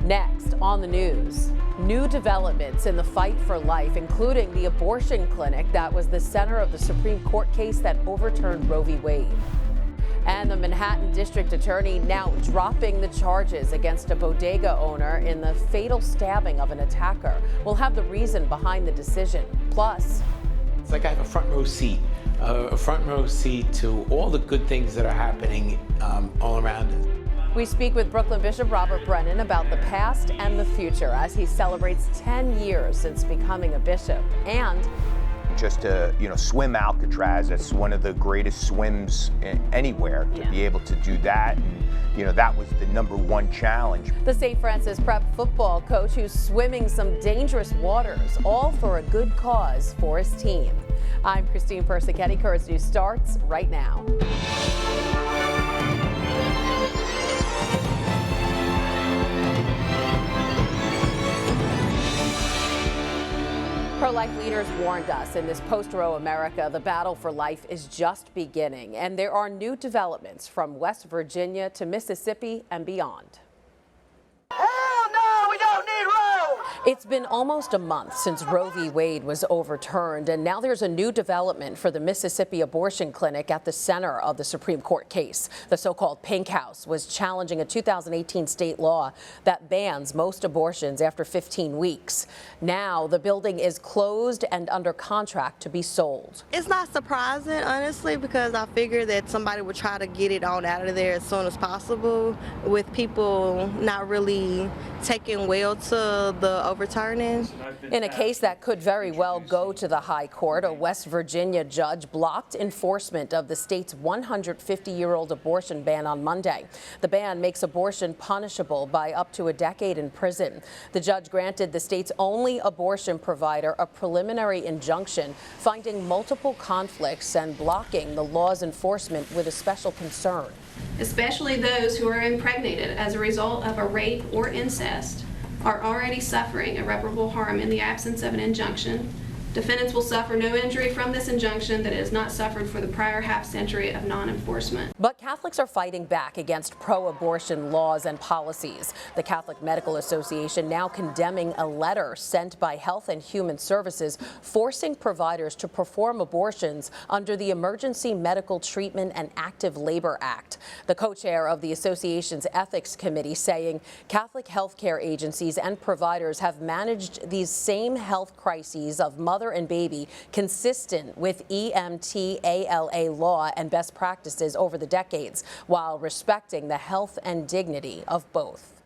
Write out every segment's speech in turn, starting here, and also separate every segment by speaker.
Speaker 1: Next on the news, new developments in the fight for life, including the abortion clinic that was the center of the Supreme Court case that overturned Roe v. Wade. And the Manhattan District Attorney now dropping the charges against a bodega owner in the fatal stabbing of an attacker. We'll have the reason behind the decision. Plus,
Speaker 2: it's like I have a front row seat to all the good things that are happening all around us.
Speaker 1: We speak with Brooklyn Bishop Robert Brennan about the past and the future as he celebrates 10 years since becoming a bishop. And
Speaker 3: just to, swim Alcatraz, that's one of the greatest swims anywhere, to be able to do that. And, that was the #1 challenge.
Speaker 1: The St. Francis Prep football coach who's swimming some dangerous waters, all for a good cause for his team. I'm Christine Persichetti. Currents News starts right now. Pro-life leaders warned us in this post-Roe America, the battle for life is just beginning, and there are new developments from West Virginia to Mississippi and beyond.
Speaker 4: Hell no, we don't need Roe!
Speaker 1: It's been almost a month since Roe v. Wade was overturned, and now there's a new development for the Mississippi abortion clinic at the center of the Supreme Court case. The so-called Pink House was challenging a 2018 state law that bans most abortions after 15 weeks. Now the building is closed and under contract to be sold.
Speaker 5: It's not surprising, honestly, because I figured that somebody would try to get it on out of there as soon as possible, with people not really taking well to the overturning.
Speaker 1: In a case that could very well go to the high court, a West Virginia judge blocked enforcement of the state's 150-year-old abortion ban on Monday. The ban makes abortion punishable by up to a decade in prison. The judge granted the state's only abortion provider a preliminary injunction, finding multiple conflicts and blocking the law's enforcement with a special concern.
Speaker 6: Especially those who are impregnated as a result of a rape or incest are already suffering irreparable harm in the absence of an injunction. Defendants will suffer no injury from this injunction that it has not suffered for the prior half-century of non-enforcement.
Speaker 1: But Catholics are fighting back against pro-abortion laws and policies. The Catholic Medical Association now condemning a letter sent by Health and Human Services forcing providers to perform abortions under the Emergency Medical Treatment and Active Labor Act. The co-chair of the association's ethics committee saying Catholic healthcare agencies and providers have managed these same health crises of mother and baby consistent with EMTALA law and best practices over the decades, while respecting the health and dignity of both.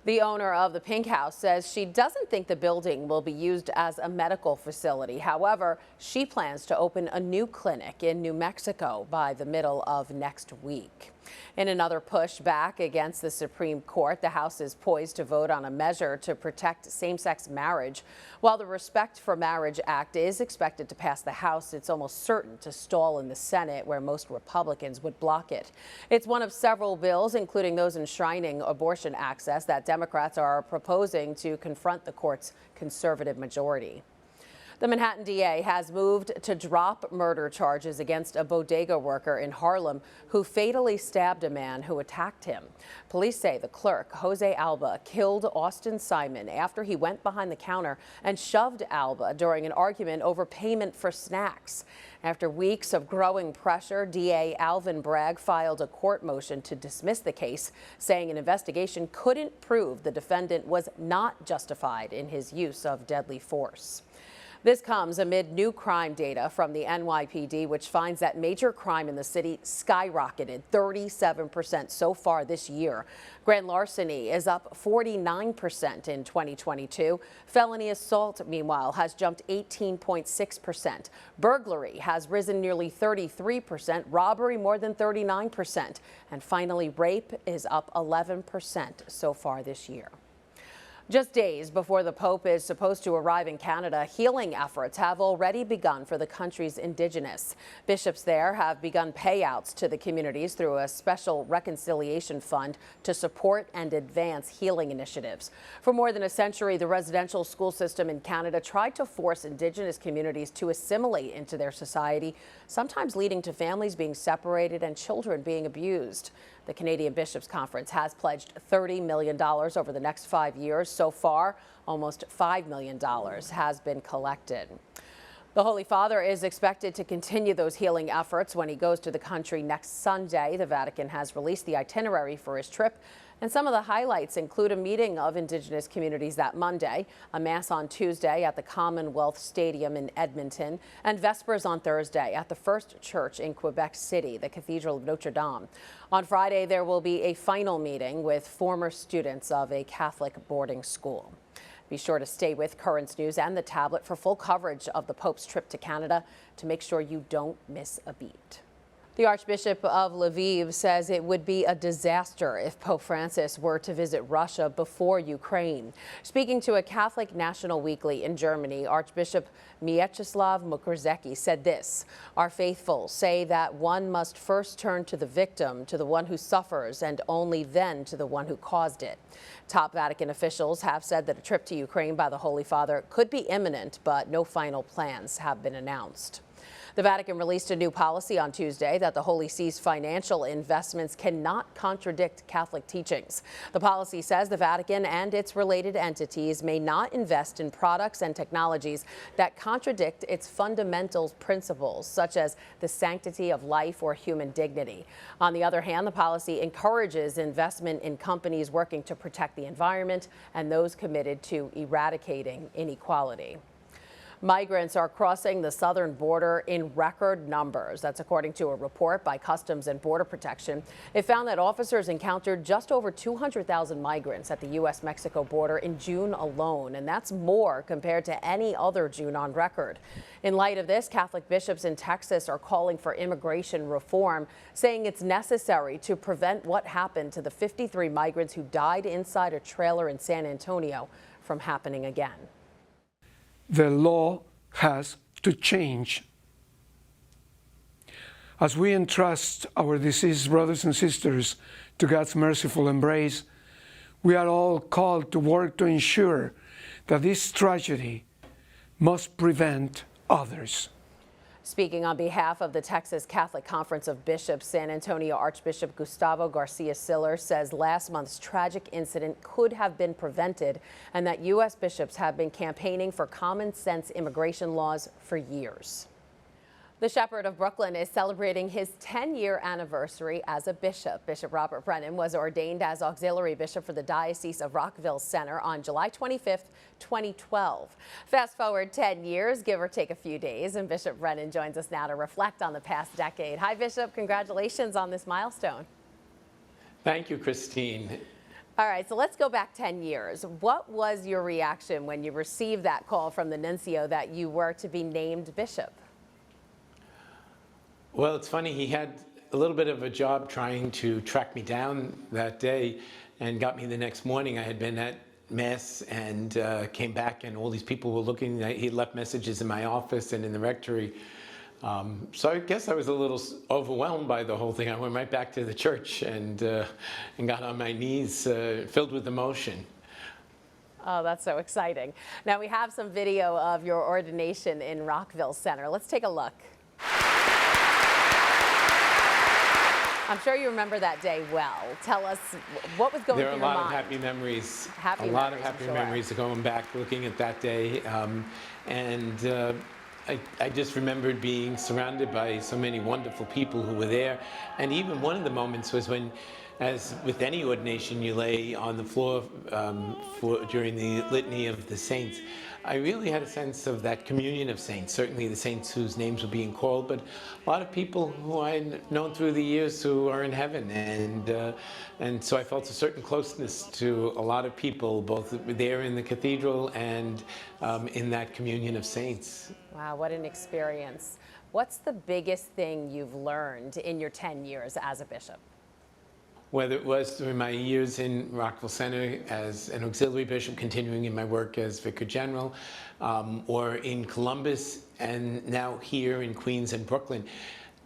Speaker 1: The owner of the Pink House says she doesn't think the building will be used as a medical facility. However, she plans to open a new clinic in New Mexico by the middle of next week. In another push back against the Supreme Court, the House is poised to vote on a measure to protect same-sex marriage. While the Respect for Marriage Act is expected to pass the House, it's almost certain to stall in the Senate, where most Republicans would block it. It's one of several bills, including those enshrining abortion access, that Democrats are proposing to confront the court's conservative majority. The Manhattan D.A. has moved to drop murder charges against a bodega worker in Harlem who fatally stabbed a man who attacked him. Police say the clerk, Jose Alba, killed Austin Simon after he went behind the counter and shoved Alba during an argument over payment for snacks. After weeks of growing pressure, D.A. Alvin Bragg filed a court motion to dismiss the case, saying an investigation couldn't prove the defendant was not justified in his use of deadly force. This comes amid new crime data from the NYPD, which finds that major crime in the city skyrocketed 37% so far this year. Grand larceny is up 49% in 2022. Felony assault, meanwhile, has jumped 18.6%. Burglary has risen nearly 33%, robbery more than 39%. And finally, rape is up 11% so far this year. Just days before the Pope is supposed to arrive in Canada, healing efforts have already begun for the country's indigenous. Bishops there have begun payouts to the communities through a special reconciliation fund to support and advance healing initiatives. For more than a century, the residential school system in Canada tried to force indigenous communities to assimilate into their society, sometimes leading to families being separated and children being abused. The Canadian Bishops' Conference has pledged $30 million over the next 5 years. So far, almost $5 million has been collected. The Holy Father is expected to continue those healing efforts when he goes to the country next Sunday. The Vatican has released the itinerary for his trip, and some of the highlights include a meeting of indigenous communities that Monday, a mass on Tuesday at the Commonwealth Stadium in Edmonton, and Vespers on Thursday at the First Church in Quebec City, the Cathedral of Notre Dame. On Friday, there will be a final meeting with former students of a Catholic boarding school. Be sure to stay with Currents News and the tablet for full coverage of the Pope's trip to Canada to make sure you don't miss a beat. The Archbishop of Lviv says it would be a disaster if Pope Francis were to visit Russia before Ukraine. Speaking to a Catholic National Weekly in Germany, Archbishop Mieczysław Mukrzycki said this: "Our faithful say that one must first turn to the victim, to the one who suffers, and only then to the one who caused it." Top Vatican officials have said that a trip to Ukraine by the Holy Father could be imminent, but no final plans have been announced. The Vatican released a new policy on Tuesday that the Holy See's financial investments cannot contradict Catholic teachings. The policy says the Vatican and its related entities may not invest in products and technologies that contradict its fundamental principles, such as the sanctity of life or human dignity. On the other hand, the policy encourages investment in companies working to protect the environment and those committed to eradicating inequality. Migrants are crossing the southern border in record numbers. That's according to a report by Customs and Border Protection. It found that officers encountered just over 200,000 migrants at the U.S.-Mexico border in June alone, and that's more compared to any other June on record. In light of this, Catholic bishops in Texas are calling for immigration reform, saying it's necessary to prevent what happened to the 53 migrants who died inside a trailer in San Antonio from happening again.
Speaker 7: The law has to change. As we entrust our deceased brothers and sisters to God's merciful embrace, we are all called to work to ensure that this tragedy must prevent others.
Speaker 1: Speaking on behalf of the Texas Catholic Conference of Bishops, San Antonio Archbishop Gustavo Garcia-Siller says last month's tragic incident could have been prevented and that U.S. bishops have been campaigning for common sense immigration laws for years. The Shepherd of Brooklyn is celebrating his 10-year anniversary as a bishop. Bishop Robert Brennan was ordained as auxiliary bishop for the Diocese of Rockville Center on July 25th, 2012. Fast forward 10 years, give or take a few days, and Bishop Brennan joins us now to reflect on the past decade. Hi, Bishop. Congratulations on this milestone.
Speaker 2: Thank you, Christine.
Speaker 1: All right, so let's go back 10 years. What was your reaction when you received that call from the nuncio that you were to be named bishop?
Speaker 2: Well, it's funny, he had a little bit of a job trying to track me down that day and got me the next morning. I had been at Mass and came back and all these people were looking. He left messages in my office and in the rectory. So I guess I was a little overwhelmed by the whole thing. I went right back to the church and got on my knees, filled with emotion.
Speaker 1: Oh, that's so exciting. Now we have some video of your ordination in Rockville Center. Let's take a look. I'm sure you remember that day well. Tell us what was going through your mind.
Speaker 2: There are a lot of happy memories. A lot of happy memories going back, looking at that day. I just remembered being surrounded by so many wonderful people who were there. And even one of the moments was when, as with any ordination, you lay on the floor during the litany of the saints. I really had a sense of that communion of saints, certainly the saints whose names were being called, but a lot of people who I'd known through the years who are in heaven. And so I felt a certain closeness to a lot of people, both there in the cathedral and in that communion of saints.
Speaker 1: Wow, what an experience. What's the biggest thing you've learned in your 10 years as a bishop?
Speaker 2: Whether it was during my years in Rockville Center as an auxiliary bishop, continuing in my work as vicar general, or in Columbus, and now here in Queens and Brooklyn,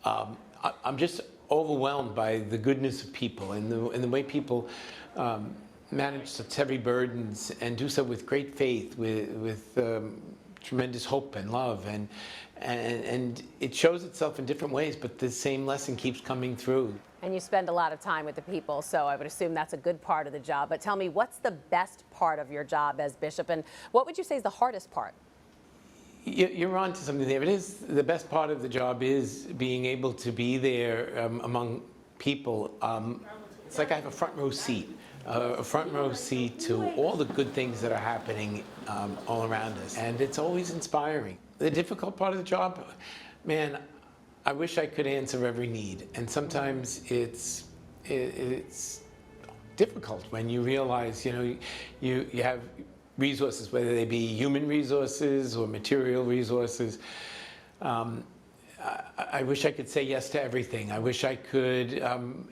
Speaker 2: I'm just overwhelmed by the goodness of people and the way people manage such heavy burdens and do so with great faith, with tremendous hope and love, and it shows itself in different ways, but the same lesson keeps coming through.
Speaker 1: And you spend a lot of time with the people, so I would assume that's a good part of the job. But tell me, what's the best part of your job as bishop, and what would you say is the hardest part?
Speaker 2: You're on to something there. It is the best part of the job is being able to be there among people. It's like I have a front row seat to all the good things that are happening all around us, and it's always inspiring. The difficult part of the job, man, I wish I could answer every need, and sometimes it's difficult when you realize, you have resources, whether they be human resources or material resources. I wish I could say yes to everything. I wish I could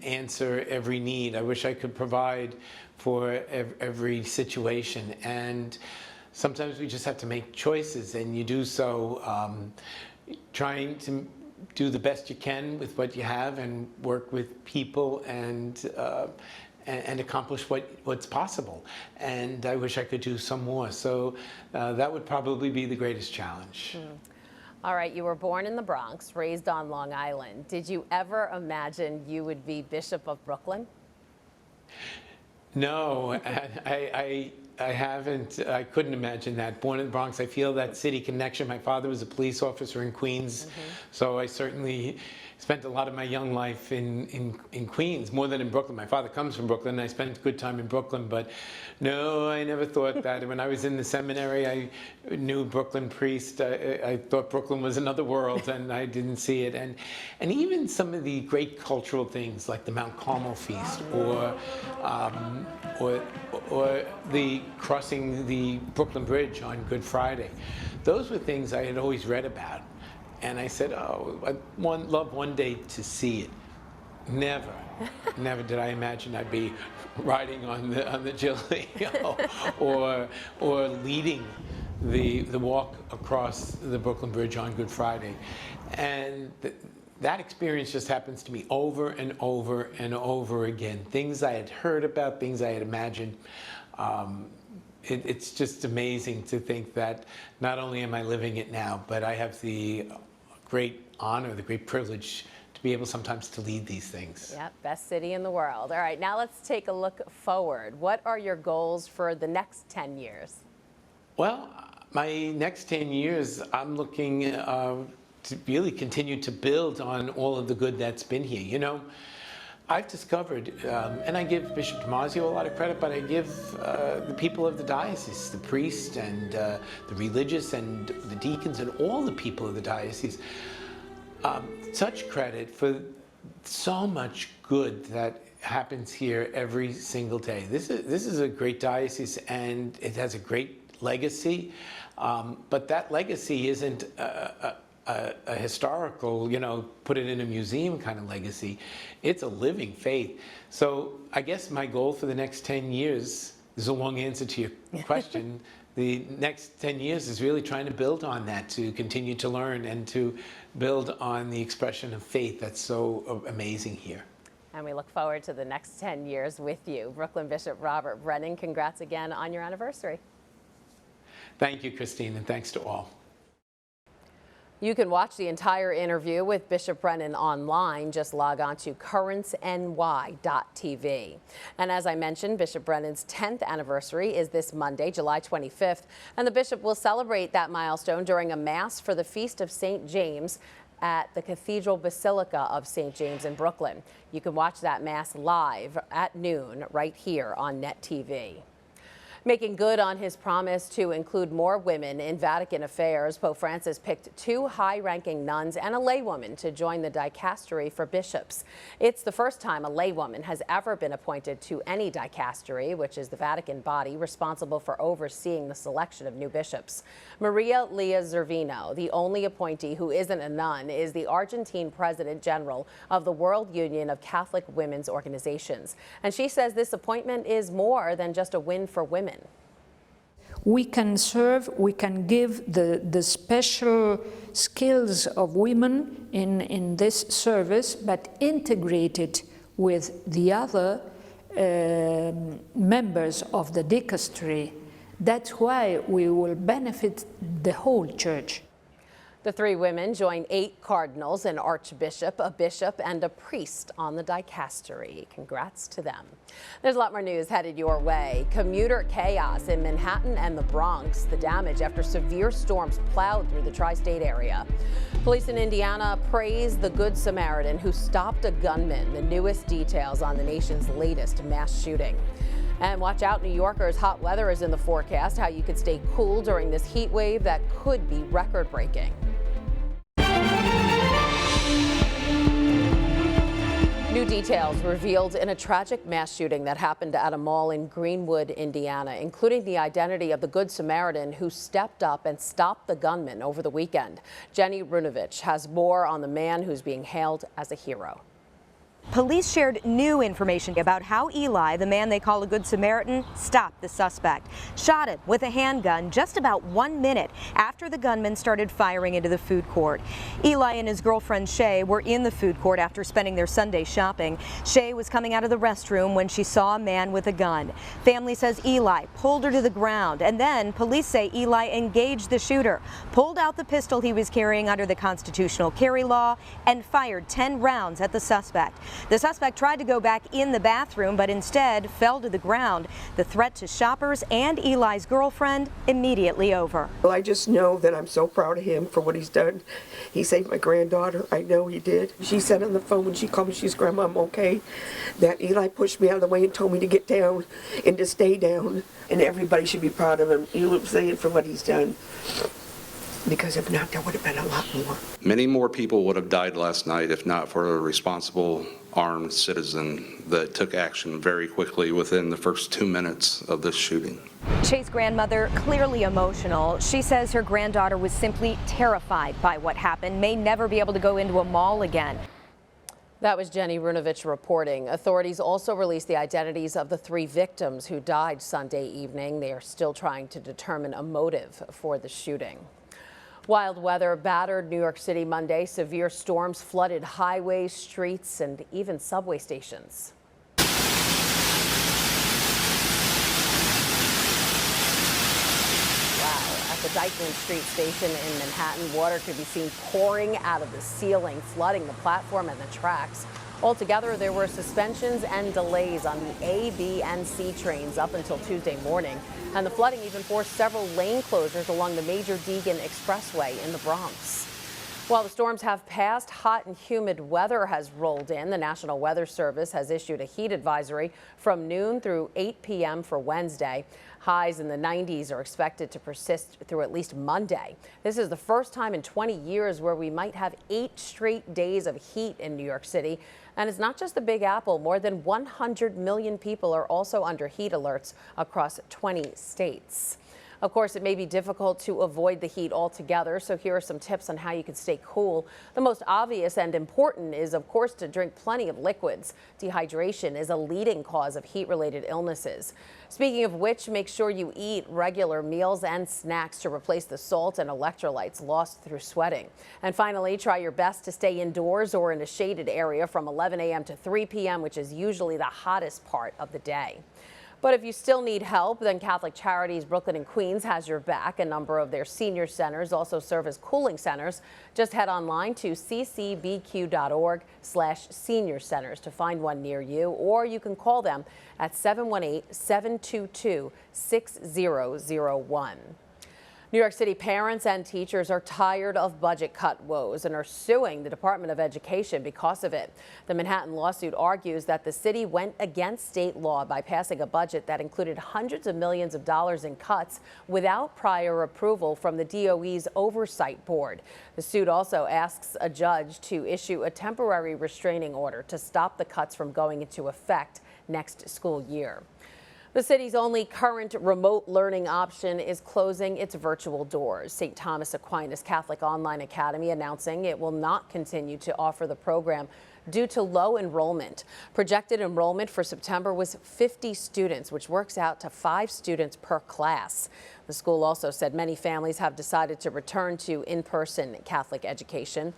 Speaker 2: answer every need. I wish I could provide for every situation. And sometimes we just have to make choices, and you do so trying to do the best you can with what you have and work with people and accomplish what's possible. And I wish I could do some more. So that would probably be the greatest challenge.
Speaker 1: All right, you were born in the Bronx, raised on Long Island. Did you ever imagine you would be Bishop of Brooklyn?
Speaker 2: No, I haven't. I couldn't imagine that. Born in the Bronx, I feel that city connection. My father was a police officer in Queens, so I certainly spent a lot of my young life in Queens, more than in Brooklyn. My father comes from Brooklyn, and I spent a good time in Brooklyn, but no, I never thought that. When I was in the seminary, I knew Brooklyn priest. I thought Brooklyn was another world, and I didn't see it. And even some of the great cultural things, like the Mount Carmel feast, or the crossing the Brooklyn Bridge on Good Friday. Those were things I had always read about. And I said, oh, I'd love one day to see it. Never did I imagine I'd be riding on the Giglio or leading the walk across the Brooklyn Bridge on Good Friday. And that experience just happens to me over and over and over again. Things I had heard about, things I had imagined. It's just amazing to think that not only am I living it now, but I have the great honor, the great privilege to be able sometimes to lead these things.
Speaker 1: Yep, best city in the world. All right, now let's take a look forward. What are your goals for the next 10 years?
Speaker 2: Well, my next 10 years, I'm looking to really continue to build on all of the good that's been here. I've discovered, and I give Bishop Damasio a lot of credit, but I give the people of the diocese, the priests and the religious and the deacons and all the people of the diocese, such credit for so much good that happens here every single day. This is a great diocese, and it has a great legacy, but that legacy isn't a historical, put it in a museum kind of legacy. It's a living faith. So I guess my goal for the next 10 years, this is a long answer to your question, the next 10 years is really trying to build on that, to continue to learn and to build on the expression of faith that's so amazing here.
Speaker 1: And we look forward to the next 10 years with you. Brooklyn Bishop Robert Brennan, congrats again on your anniversary.
Speaker 2: Thank you, Christine, and thanks to all.
Speaker 1: You can watch the entire interview with Bishop Brennan online. Just log on to currentsny.tv. And as I mentioned, Bishop Brennan's 10th anniversary is this Monday, July 25th, and the bishop will celebrate that milestone during a mass for the Feast of St. James at the Cathedral Basilica of St. James in Brooklyn. You can watch that mass live at noon right here on Net TV. Making good on his promise to include more women in Vatican affairs, Pope Francis picked 2 high-ranking nuns and a laywoman to join the dicastery for bishops. It's the first time a laywoman has ever been appointed to any dicastery, which is the Vatican body responsible for overseeing the selection of new bishops. Maria Lea Zervino, the only appointee who isn't a nun, is the Argentine President General of the World Union of Catholic Women's Organizations. And she says this appointment is more than just a win for women.
Speaker 8: We can serve, we can give the special skills of women in this service, but integrate it with the other members of the dicastery That's why we will benefit the whole church.
Speaker 1: The three women join 8 cardinals, an archbishop, a bishop, and a priest on the dicastery. Congrats to them. There's a lot more news headed your way. Commuter chaos in Manhattan and the Bronx. The damage after severe storms plowed through the tri-state area. Police in Indiana praise the Good Samaritan who stopped a gunman. The newest details on the nation's latest mass shooting. And watch out, New Yorkers, hot weather is in the forecast. How you could stay cool during this heat wave that could be record-breaking. New details revealed in a tragic mass shooting that happened at a mall in Greenwood, Indiana, including the identity of the Good Samaritan who stepped up and stopped the gunman over the weekend. Jenny Runovich has more on the man who's being hailed as a hero.
Speaker 9: Police shared new information about how Eli, the man they call a Good Samaritan, stopped the suspect. Shot him with a handgun just about 1 minute after the gunman started firing into the food court. Eli and his girlfriend Shay were in the food court after spending their Sunday shopping. Shay was coming out of the restroom when she saw a man with a gun. Family says Eli pulled her to the ground, and then police say Eli engaged the shooter, pulled out the pistol he was carrying under the constitutional carry law, and fired 10 rounds at the suspect. The suspect tried to go back in the bathroom, but instead fell to the ground. The threat to shoppers and Eli's girlfriend immediately over.
Speaker 10: Well, I just know that I'm so proud of him for what he's done. He saved my granddaughter. I know he did. She said on the phone when she called me, she's, "Grandma, I'm okay," that Eli pushed me out of the way and told me to get down and to stay down. And everybody should be proud of him, you know what I'm saying, for what he's done. Because if not, there would have been a lot more.
Speaker 11: Many more people would have died last night if not for a responsible armed citizen that took action very quickly within the first 2 minutes of this shooting.
Speaker 9: Shay's grandmother clearly emotional. She says her granddaughter was simply terrified by what happened, may never be able to go into a mall again.
Speaker 1: That was Jenny Runovich reporting. Authorities also released the identities of the 3 victims who died Sunday evening. They are still trying to determine a motive for the shooting. Wild weather battered New York City Monday. Severe storms flooded highways, streets, and even subway stations. Wow, at the Dyckman Street station in Manhattan, water could be seen pouring out of the ceiling, flooding the platform and the tracks. Altogether, there were suspensions and delays on the A, B, and C trains up until Tuesday morning. And the flooding even forced several lane closures along the major Deegan Expressway in the Bronx. While the storms have passed, hot and humid weather has rolled in. The National Weather Service has issued a heat advisory from noon through 8 p.m. for Wednesday. Highs in the 90s are expected to persist through at least Monday. This is the first time in 20 years where we might have 8 straight days of heat in New York City. And it's not just the Big Apple. More than 100 million people are also under heat alerts across 20 states. Of course, it may be difficult to avoid the heat altogether, so here are some tips on how you can stay cool. The most obvious and important is, of course, to drink plenty of liquids. Dehydration is a leading cause of heat-related illnesses. Speaking of which, make sure you eat regular meals and snacks to replace the salt and electrolytes lost through sweating. And finally, try your best to stay indoors or in a shaded area from 11 a.m. to 3 p.m., which is usually the hottest part of the day. But if you still need help, then Catholic Charities Brooklyn and Queens has your back. A number of their senior centers also serve as cooling centers. Just head online to ccbq.org/senior centers to find one near you, or you can call them at 718-722-6001. New York City parents and teachers are tired of budget cut woes and are suing the Department of Education because of it. The Manhattan lawsuit argues that the city went against state law by passing a budget that included hundreds of millions of dollars in cuts without prior approval from the DOE's oversight board. The suit also asks a judge to issue a temporary restraining order to stop the cuts from going into effect next school year. The city's only current remote learning option is closing its virtual doors. St. Thomas Aquinas Catholic Online Academy announcing it will not continue to offer the program due to low enrollment. Projected enrollment for September was 50 students, which works out to 5 students per class. The school also said many families have decided to return to in-person Catholic education.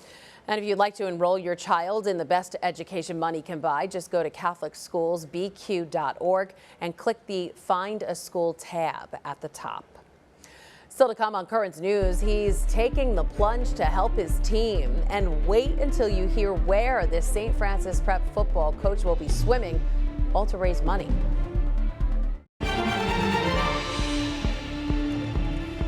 Speaker 1: And if you'd like to enroll your child in the best education money can buy, just go to CatholicSchoolsBQ.org and click the Find a School tab at the top. Still to come on Currents News, he's taking the plunge to help his team. And wait until you hear where this St. Francis Prep football coach will be swimming, all to raise money.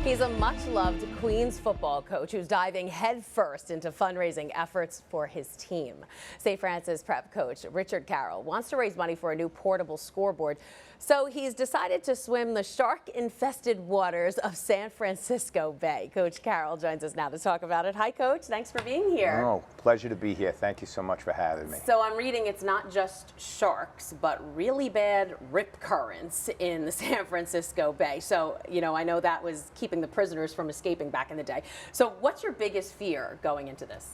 Speaker 1: He's a much-loved Queens football coach who's diving headfirst into fundraising efforts for his team. St. Francis Prep coach Richard Carroll wants to raise money for a new portable scoreboard, so he's decided to swim the shark-infested waters of San Francisco Bay. Coach Carroll joins us now to talk about it. Hi, Coach. Thanks for being here.
Speaker 3: Oh, pleasure to be here. Thank you so much for having me.
Speaker 1: So I'm reading it's not just sharks, but really bad rip currents in the San Francisco Bay. So, you know, I know that was keeping the prisoners from escaping back in the day. So what's your biggest fear going into this?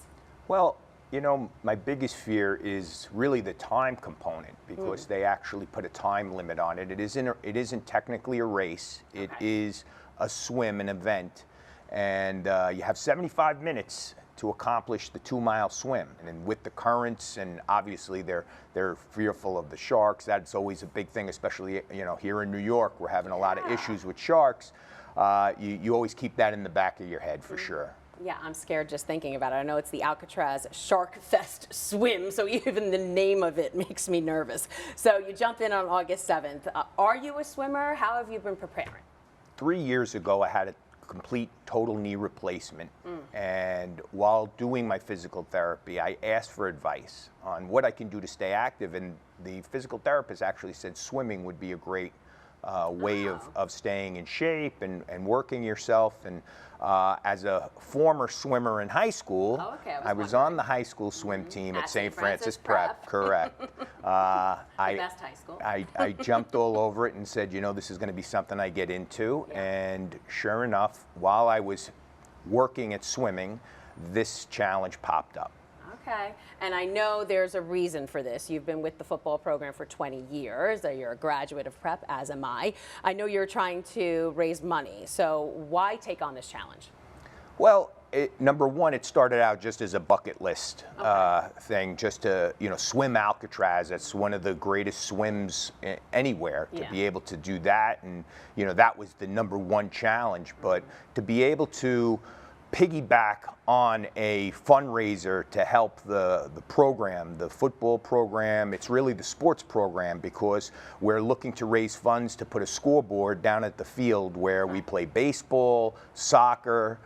Speaker 3: Well, you know, my biggest fear is really the time component, because they actually put a time limit on it. It isn't technically a race. It is a swim, an event, and you have 75 minutes to accomplish the 2-mile swim. And then with the currents, and obviously they're fearful of the sharks. That's always a big thing, especially, you know, here in New York, we're having a lot of issues with sharks. You always keep that in the back of your head for sure.
Speaker 1: Yeah, I'm scared just thinking about it. I know it's the Alcatraz Shark Fest swim, so even the name of it makes me nervous. So you jump in on August 7th. Are you a swimmer? How have you been preparing?
Speaker 3: 3 years ago, I had a complete total knee replacement. And while doing my physical therapy, I asked for advice on what I can do to stay active. And the physical therapist actually said swimming would be a great way of staying in shape and working yourself. And as a former swimmer in high school, I was on the high school swim team at St. Francis Prep. Correct.
Speaker 1: The best high school.
Speaker 3: I jumped all over it and said, you know, this is going to be something I get into. And sure enough, while I was working at swimming, this challenge popped up.
Speaker 1: Okay, and I know there's a reason for this. You've been with the football program for 20 years. You're a graduate of Prep, as am I. I know you're trying to raise money, so why take on this challenge?
Speaker 3: Well, number one, it started out just as a bucket list thing, just to, you know, swim Alcatraz. That's one of the greatest swims anywhere. To be able to do that, and, you know, that was the number one challenge. But to be able to piggyback on a fundraiser to help the program, the football program. It's really the sports program, because we're looking to raise funds to put a scoreboard down at the field where we play baseball, soccer,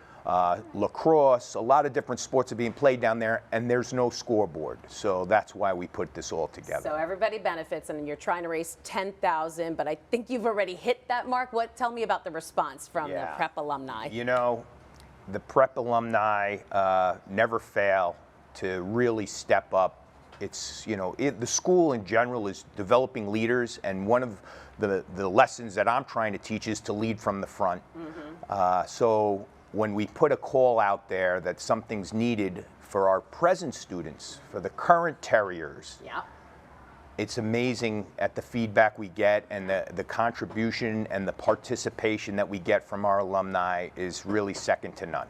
Speaker 3: lacrosse. A lot of different sports are being played down there, and there's no scoreboard. So that's why we put this all together.
Speaker 1: So everybody benefits, and you're trying to raise $10,000, but I think you've already hit that mark. Tell me about the response from the Prep alumni.
Speaker 3: You know, the Prep alumni never fail to really step up. It's, you know, the school in general is developing leaders, and one of the lessons that I'm trying to teach is to lead from the front. So when we put a call out there that something's needed for our present students, for the current Terriers, it's amazing at the feedback we get, and the contribution and the participation that we get from our alumni is really second to none.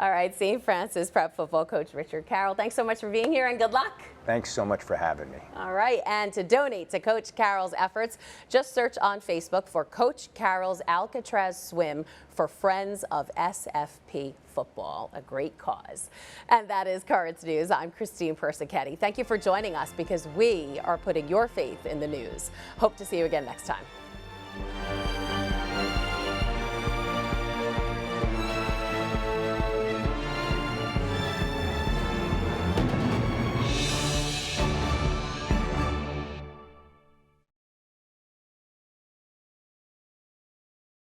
Speaker 1: All right, St. Francis Prep football coach Richard Carroll, thanks so much for being here, and good luck.
Speaker 3: Thanks so much for having me.
Speaker 1: All right, and to donate to Coach Carroll's efforts, just search on Facebook for Coach Carroll's Alcatraz Swim for Friends of SFP Football, a great cause. And that is Currents News. I'm Christine Persichetti. Thank you for joining us, because we are putting your faith in the news. Hope to see you again next time.